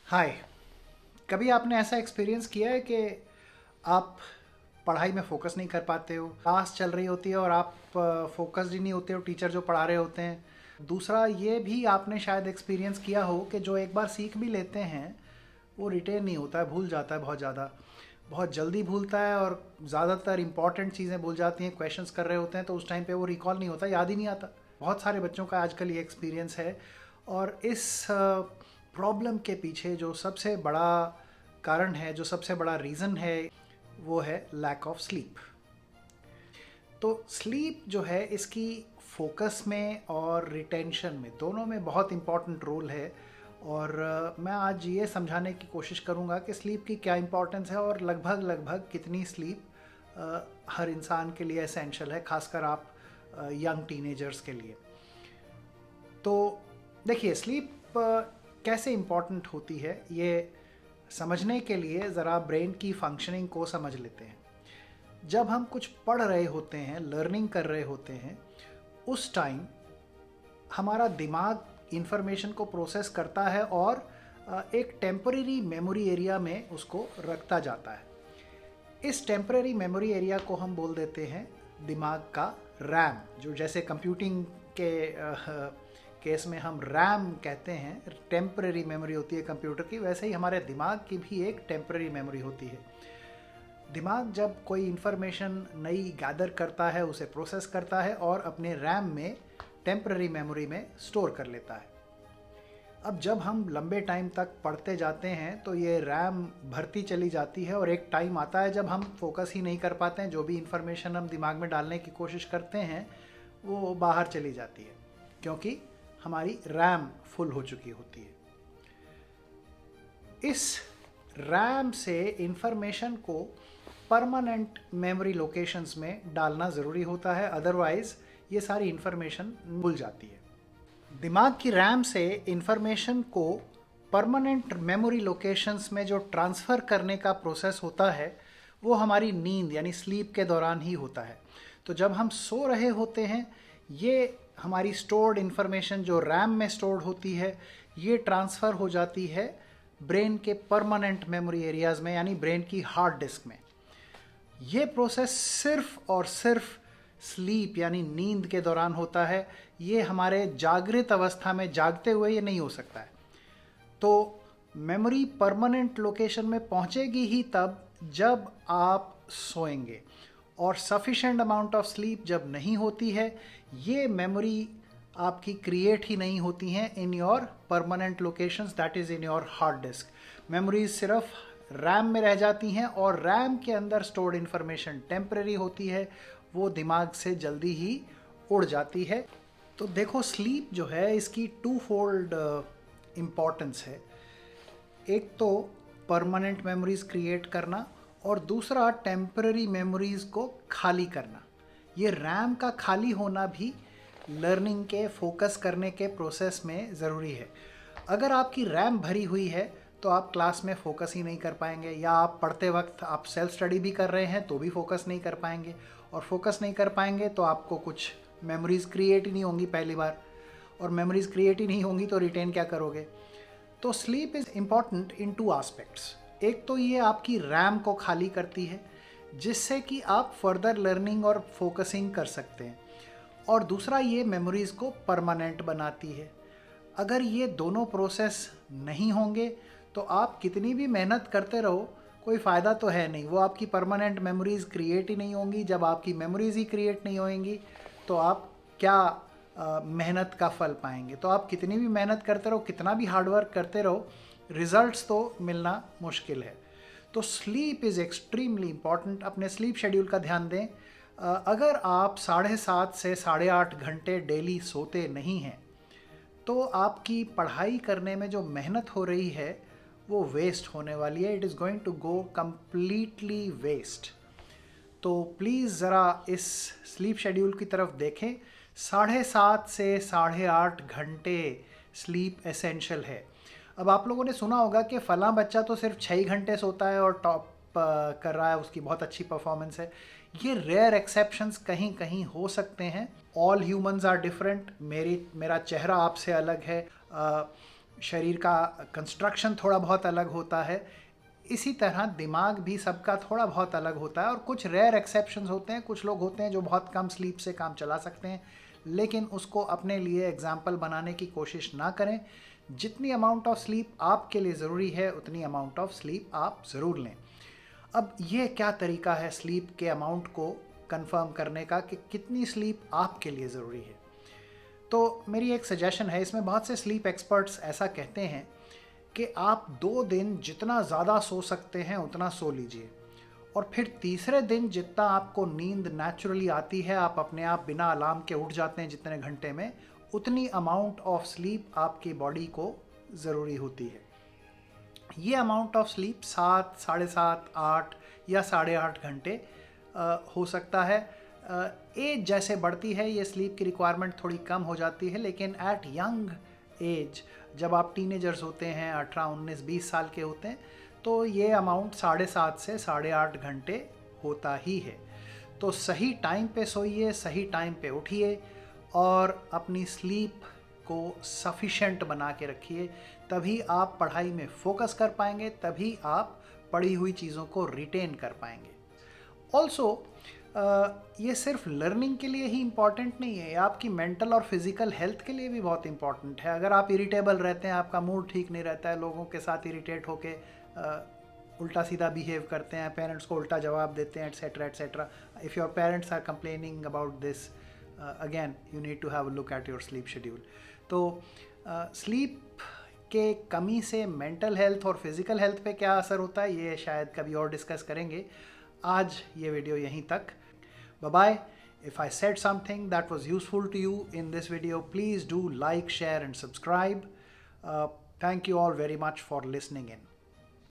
हाय। कभी आपने ऐसा एक्सपीरियंस किया है कि आप पढ़ाई में फोकस नहीं कर पाते हो, क्लास चल रही होती है और आप फोकस्ड ही नहीं होते हो, टीचर जो पढ़ा रहे होते हैं। दूसरा ये भी आपने शायद एक्सपीरियंस किया हो कि जो एक बार सीख भी लेते हैं वो रिटेन नहीं होता है, भूल जाता है बहुत ज़्यादा, बहुत जल्दी भूलता है और ज़्यादातर इंपॉर्टेंट चीज़ें भूल जाती हैं। क्वेश्चंस कर रहे होते हैं तो उस टाइम पे वो रिकॉल नहीं होता, याद ही नहीं आता। बहुत सारे बच्चों का आजकल ये एक्सपीरियंस है। और इस प्रॉब्लम के पीछे जो सबसे बड़ा कारण है, जो सबसे बड़ा रीज़न है, वो है लैक ऑफ स्लीप। तो स्लीप जो है इसकी फोकस में और रिटेंशन में, दोनों में बहुत इम्पॉर्टेंट रोल है। और मैं आज ये समझाने की कोशिश करूँगा कि स्लीप की क्या इम्पोर्टेंस है और लगभग लगभग कितनी स्लीप हर इंसान के लिए एसेंशियल है, खासकर आप यंग टीनेजर्स के लिए। तो देखिए, स्लीप कैसे इम्पॉर्टेंट होती है ये समझने के लिए ज़रा ब्रेन की फंक्शनिंग को समझ लेते हैं। जब हम कुछ पढ़ रहे होते हैं, लर्निंग कर रहे होते हैं, उस टाइम हमारा दिमाग इंफॉर्मेशन को प्रोसेस करता है और एक टेम्परेरी मेमोरी एरिया में उसको रखता जाता है। इस टेम्परेरी मेमोरी एरिया को हम बोल देते हैं दिमाग का रैम। जो जैसे कंप्यूटिंग के केस में हम रैम कहते हैं, टेम्परेरी मेमोरी होती है कंप्यूटर की, वैसे ही हमारे दिमाग की भी एक टेम्परेरी मेमोरी होती है। दिमाग जब कोई इन्फॉर्मेशन नई गैदर करता है, उसे प्रोसेस करता है और अपने रैम में, टेम्परेरी मेमोरी में स्टोर कर लेता है। अब जब हम लंबे टाइम तक पढ़ते जाते हैं तो ये रैम भरती चली जाती है और एक टाइम आता है जब हम फोकस ही नहीं कर पाते हैं। जो भी इंफॉर्मेशन हम दिमाग में डालने की कोशिश करते हैं वो बाहर चली जाती है, क्योंकि हमारी रैम फुल हो चुकी होती है। इस रैम से इंफॉर्मेशन को परमानेंट मेमोरी लोकेशंस में डालना ज़रूरी होता है, अदरवाइज़ ये सारी इंफॉर्मेशन भूल जाती है। दिमाग की रैम से इंफॉर्मेशन को परमानेंट मेमोरी लोकेशंस में जो ट्रांसफ़र करने का प्रोसेस होता है वो हमारी नींद यानी स्लीप के दौरान ही होता है। तो जब हम सो रहे होते हैं, ये हमारी स्टोर्ड इंफॉर्मेशन जो रैम में स्टोर्ड होती है, ये ट्रांसफ़र हो जाती है ब्रेन के परमानेंट मेमोरी एरियाज़ में, यानी ब्रेन की हार्ड डिस्क में। ये प्रोसेस सिर्फ और सिर्फ स्लीप यानी नींद के दौरान होता है। ये हमारे जागृत अवस्था में, जागते हुए ये नहीं हो सकता है। तो मेमोरी परमानेंट लोकेशन में पहुंचेगी ही तब जब आप सोएंगे, और सफिशेंट अमाउंट ऑफ स्लीप जब नहीं होती है, ये मेमोरी आपकी क्रिएट ही नहीं होती हैं in your permanent locations, that is in your hard disk. Memories सिर्फ रैम में रह जाती हैं और रैम के अंदर स्टोर्ड इन्फॉर्मेशन टेम्परेरी होती है, वो दिमाग से जल्दी ही उड़ जाती है। तो देखो, स्लीप जो है इसकी टू फोल्ड इम्पॉर्टेंस है। एक तो परमानेंट मेमोरीज क्रिएट करना और दूसरा टेम्पररी मेमोरीज को खाली करना। ये रैम का खाली होना भी लर्निंग के, फोकस करने के प्रोसेस में ज़रूरी है। अगर आपकी रैम भरी हुई है तो आप क्लास में फोकस ही नहीं कर पाएंगे, या आप पढ़ते वक्त आप सेल्फ स्टडी भी कर रहे हैं तो भी फोकस नहीं कर पाएंगे, और फोकस नहीं कर पाएंगे तो आपको कुछ मेमोरीज़ क्रिएट ही नहीं होंगी पहली बार, और मेमोरीज़ क्रिएट ही नहीं होंगी तो रिटेन क्या करोगे। तो sleep is important in two aspects. एक तो ये आपकी रैम को खाली करती है जिससे कि आप फर्दर लर्निंग और फोकसिंग कर सकते हैं, और दूसरा ये मेमोरीज़ को परमानेंट बनाती है। अगर ये दोनों प्रोसेस नहीं होंगे तो आप कितनी भी मेहनत करते रहो, कोई फ़ायदा तो है नहीं। वो आपकी परमानेंट मेमोरीज़ क्रिएट ही नहीं होंगी। जब आपकी मेमोरीज़ ही क्रिएट नहीं होंगी तो आप क्या मेहनत का फल पाएंगे। तो आप कितनी भी मेहनत करते रहो, कितना भी हार्डवर्क करते रहो, रिजल्ट्स तो मिलना मुश्किल है। तो स्लीप इज़ एक्सट्रीमली इम्पॉर्टेंट। अपने स्लीप शेड्यूल का ध्यान दें। अगर आप 7.5 से 8.5 घंटे डेली सोते नहीं हैं तो आपकी पढ़ाई करने में जो मेहनत हो रही है वो वेस्ट होने वाली है। It is going to go completely waste. तो प्लीज़ ज़रा इस स्लीप शेड्यूल की तरफ देखें। 7.5 से 8.5 घंटे स्लीप एसेंशियल है। अब आप लोगों ने सुना होगा कि फ़लाँ बच्चा तो सिर्फ 6 घंटे सोता है और टॉप कर रहा है, उसकी बहुत अच्छी परफॉर्मेंस है। ये रेयर एक्सेप्शंस कहीं कहीं हो सकते हैं। All humans are different. मेरा चेहरा आपसे अलग है, शरीर का कंस्ट्रक्शन थोड़ा बहुत अलग होता है। इसी तरह दिमाग भी सबका थोड़ा बहुत अलग होता है और कुछ रेयर एक्सेप्शंस होते हैं। कुछ लोग होते हैं जो बहुत कम स्लीप से काम चला सकते हैं, लेकिन उसको अपने लिए एग्जाम्पल बनाने की कोशिश ना करें। जितनी अमाउंट ऑफ स्लीप आपके लिए ज़रूरी है उतनी अमाउंट ऑफ स्लीप आप ज़रूर लें। अब ये क्या तरीका है स्लीप के अमाउंट को कंफर्म करने का कि कितनी स्लीप आपके लिए ज़रूरी है? तो मेरी एक सजेशन है, इसमें बहुत से स्लीप एक्सपर्ट्स ऐसा कहते हैं कि आप 2 दिन जितना ज़्यादा सो सकते हैं उतना सो लीजिए, और फिर तीसरे दिन जितना आपको नींद नेचुरली आती है, आप अपने आप बिना अलार्म के उठ जाते हैं जितने घंटे में, उतनी अमाउंट ऑफ स्लीप आपकी बॉडी को ज़रूरी होती है। ये अमाउंट ऑफ स्लीप 7, 7.5, 8 या 8.5 घंटे हो सकता है। एज जैसे बढ़ती है ये स्लीप की रिक्वायरमेंट थोड़ी कम हो जाती है, लेकिन एट यंग एज, जब आप टीनेजर्स होते हैं, 18, 19, 20 साल के होते हैं, तो ये अमाउंट 7.5 से 8.5 घंटे होता ही है। तो सही टाइम पे सोइए, सही टाइम पे उठिए और अपनी स्लीप को सफिशेंट बना के रखिए, तभी आप पढ़ाई में फोकस कर पाएंगे, तभी आप पढ़ी हुई चीज़ों को रिटेन कर पाएंगे। ऑल्सो ये सिर्फ लर्निंग के लिए ही इम्पॉर्टेंट नहीं है, ये आपकी मेंटल और फिज़िकल हेल्थ के लिए भी बहुत इम्पॉर्टेंट है। अगर आप इरिटेबल रहते हैं, आपका मूड ठीक नहीं रहता है, लोगों के साथ इरिटेट होके उल्टा सीधा बिहेव करते हैं, पेरेंट्स को उल्टा जवाब देते हैं, etcetera etcetera, if your parents are complaining about this, again you need to have a look at your sleep schedule. तो स्लीप के कमी से मेंटल हेल्थ और फिज़िकल हेल्थ पे क्या असर होता है, ये शायद कभी और डिस्कस करेंगे। आज ये वीडियो यहीं तक। Bye bye. If I said something that was useful to you in this video, please do like, share and subscribe. Thank you all very much for listening in.